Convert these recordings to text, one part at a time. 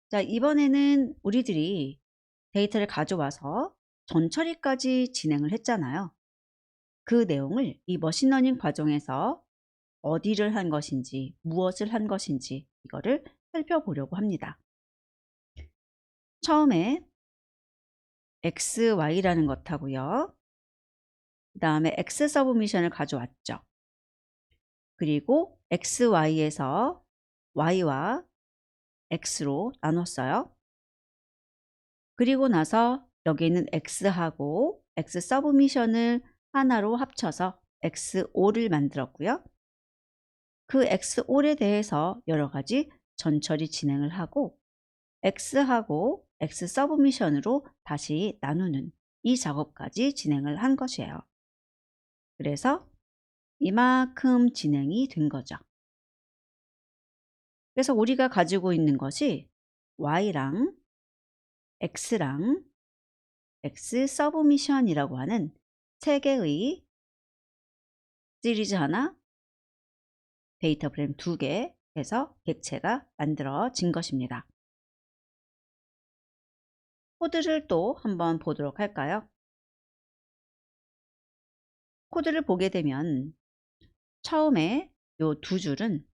자, 이번에는 우리들이 데이터를 가져와서 전처리까지 진행을 했잖아요. 그 내용을 이 머신러닝 과정에서 어디를 한 것인지, 무엇을 한 것인지 이거를 살펴보려고 합니다. 처음에 x, y라는 것하고요. 그 다음에 x 서브미션을 가져왔죠. 그리고 x, y에서 y와 x로 나눴어요. 그리고 나서 여기 있는 x하고 x 서브미션을 하나로 합쳐서 x5를 만들었고요. 그 x5에 대해서 여러 가지 전처리 진행을 하고 x하고 x 서브미션으로 다시 나누는 이 작업까지 진행을 한 것이에요. 그래서 이만큼 진행이 된 거죠. 그래서 우리가 가지고 있는 것이 y랑 x랑 x 서브미션이라고 하는 세 개의 시리즈 하나, 데이터 프레임 2개 해서 객체가 만들어진 것입니다. 코드를 또 한번 보도록 할까요? 코드를 보게 되면 처음에 요 두 줄은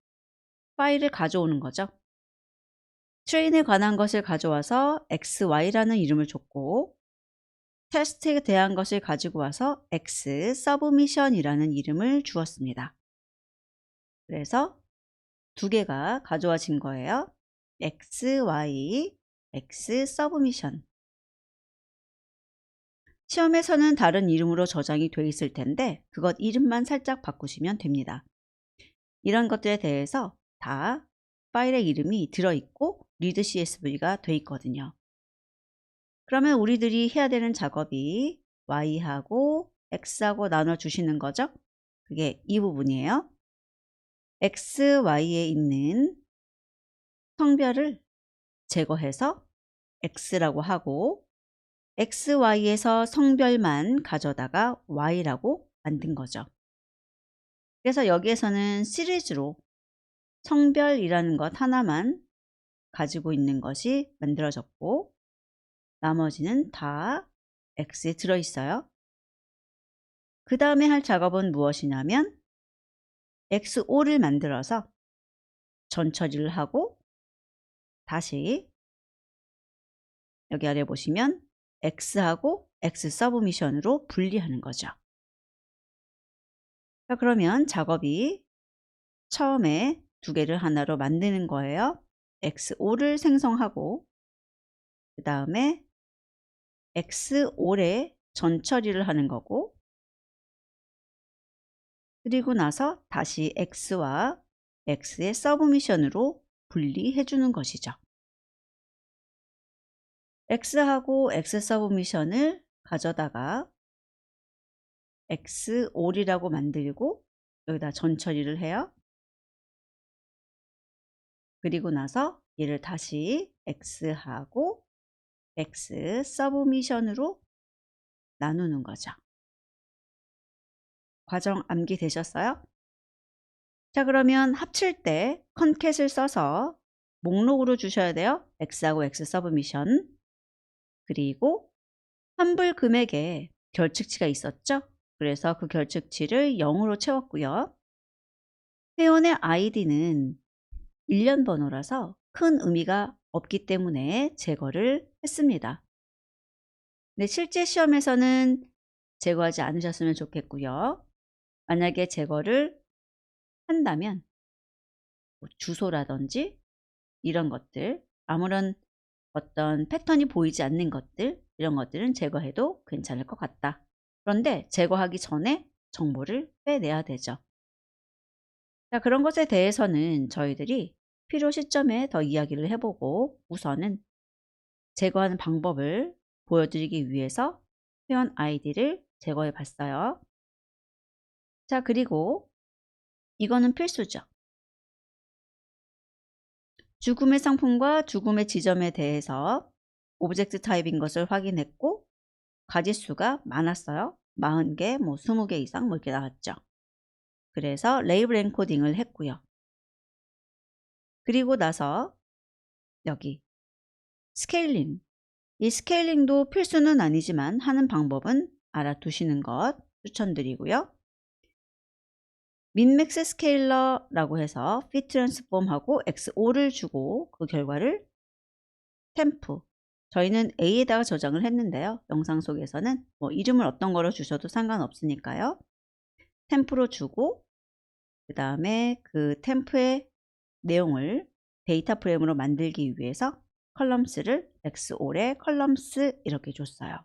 파일을 가져오는 거죠. 트레인에 관한 것을 가져와서 XY라는 이름을 줬고 테스트에 대한 것을 가지고 와서 X 서브미션이라는 이름을 주었습니다. 그래서 두 개가 가져와진 거예요. XY, X 서브미션. 시험에서는 다른 이름으로 저장이 되어 있을 텐데 그것 이름만 살짝 바꾸시면 됩니다. 이런 것들에 대해서 다 파일의 이름이 들어있고 readcsv가 되어 있거든요. 그러면 우리들이 해야 되는 작업이 y하고 x하고 나눠주시는 거죠. 그게 이 부분이에요. x, y에 있는 성별을 제거해서 x라고 하고 x, y에서 성별만 가져다가 y라고 만든 거죠. 그래서 여기에서는 시리즈로 성별이라는 것 하나만 가지고 있는 것이 만들어졌고 나머지는 다 X에 들어있어요. 그 다음에 할 작업은 무엇이냐면 X5를 만들어서 전처리를 하고 다시 여기 아래 보시면 X하고 X 서브미션으로 분리하는 거죠. 자, 그러면 작업이 처음에 두 개를 하나로 만드는 거예요. X5를 생성하고 그 다음에 X5에 전처리를 하는 거고 그리고 나서 다시 X와 X의 서브미션으로 분리해 주는 것이죠. X하고 X 서브미션을 가져다가 X5이라고 만들고 여기다 전처리를 해요. 그리고 나서 얘를 다시 X하고 X 서브미션으로 나누는 거죠. 과정 암기되셨어요? 자, 그러면 합칠 때 컨캣을 써서 목록으로 주셔야 돼요. X하고 X 서브미션. 그리고 환불 금액에 결측치가 있었죠. 그래서 그 결측치를 0으로 채웠고요. 회원의 아이디는 일련 번호라서 큰 의미가 없기 때문에 제거를 했습니다. 근데 실제 시험에서는 제거하지 않으셨으면 좋겠고요. 만약에 제거를 한다면 뭐 주소라든지 이런 것들, 아무런 어떤 패턴이 보이지 않는 것들, 이런 것들은 제거해도 괜찮을 것 같다. 그런데 제거하기 전에 정보를 빼내야 되죠. 자, 그런 것에 대해서는 저희들이 필요 시점에 더 이야기를 해보고 우선은 제거하는 방법을 보여드리기 위해서 회원 아이디를 제거해 봤어요. 자, 그리고 이거는 필수죠. 죽음의 상품과 죽음의 지점에 대해서 오브젝트 타입인 것을 확인했고 가지수가 많았어요. 40개, 뭐 20개 이상 뭐 이렇게 나왔죠. 그래서 레이블 엔코딩을 했고요. 그리고 나서 여기 스케일링. 이 스케일링도 필수는 아니지만 하는 방법은 알아두시는 것 추천드리고요. 민맥스 스케일러라고 해서 fit transform하고 x5를 주고 그 결과를 템프, 저희는 A에다가 저장을 했는데요. 영상 속에서는 뭐 이름을 어떤 거로 주셔도 상관없으니까요. 템프로 주고 그 다음에 그 템프의 내용을 데이터 프레임으로 만들기 위해서 컬럼스를 x5에 컬럼스 이렇게 줬어요.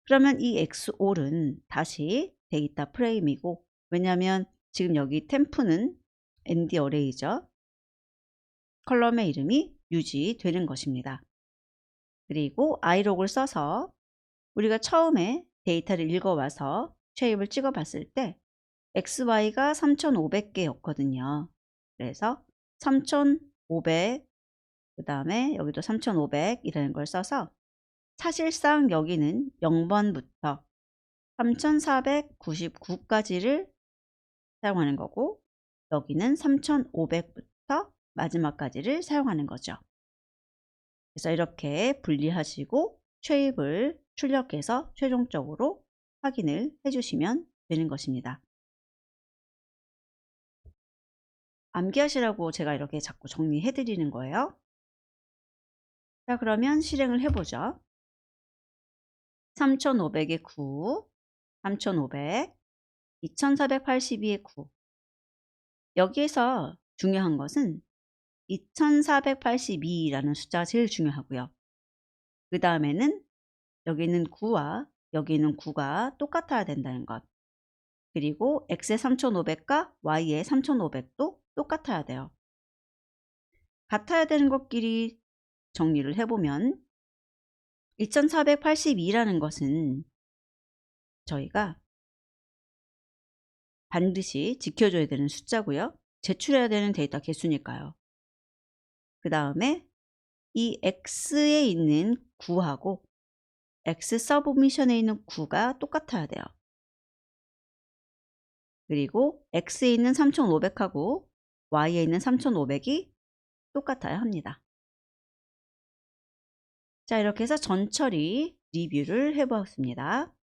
그러면 이 x5는 다시 데이터 프레임이고, 왜냐하면 지금 여기 템프는 ND 어레이죠. 컬럼의 이름이 유지되는 것입니다. 그리고 iLog을 써서 우리가 처음에 데이터를 읽어와서 쉐입을 찍어 봤을 때 XY가 3500개였거든요. 그래서 3500, 그 다음에 여기도 3500 이라는 걸 써서 사실상 여기는 0번부터 3499까지를 사용하는 거고, 여기는 3500부터 마지막까지를 사용하는 거죠. 그래서 이렇게 분리하시고 쉐입을 출력해서 최종적으로 확인을 해주시면 되는 것입니다. 암기하시라고 제가 이렇게 자꾸 정리해 드리는 거예요. 자, 그러면 실행을 해보죠. 3500의 9, 3500, 2482의 9. 여기에서 중요한 것은 2482라는 숫자가 제일 중요하고요. 그 다음에는 여기는 9와 여기는 9가 똑같아야 된다는 것. 그리고 x의 3500과 y의 3500도 똑같아야 돼요. 같아야 되는 것끼리 정리를 해보면 2482라는 것은 저희가 반드시 지켜줘야 되는 숫자고요. 제출해야 되는 데이터 개수니까요. 그 다음에 이 x에 있는 9하고 x 서브미션에 있는 9가 똑같아야 돼요. 그리고 x에 있는 3500하고 y에 있는 3500이 똑같아야 합니다. 자, 이렇게 해서 전처리 리뷰를 해보았습니다.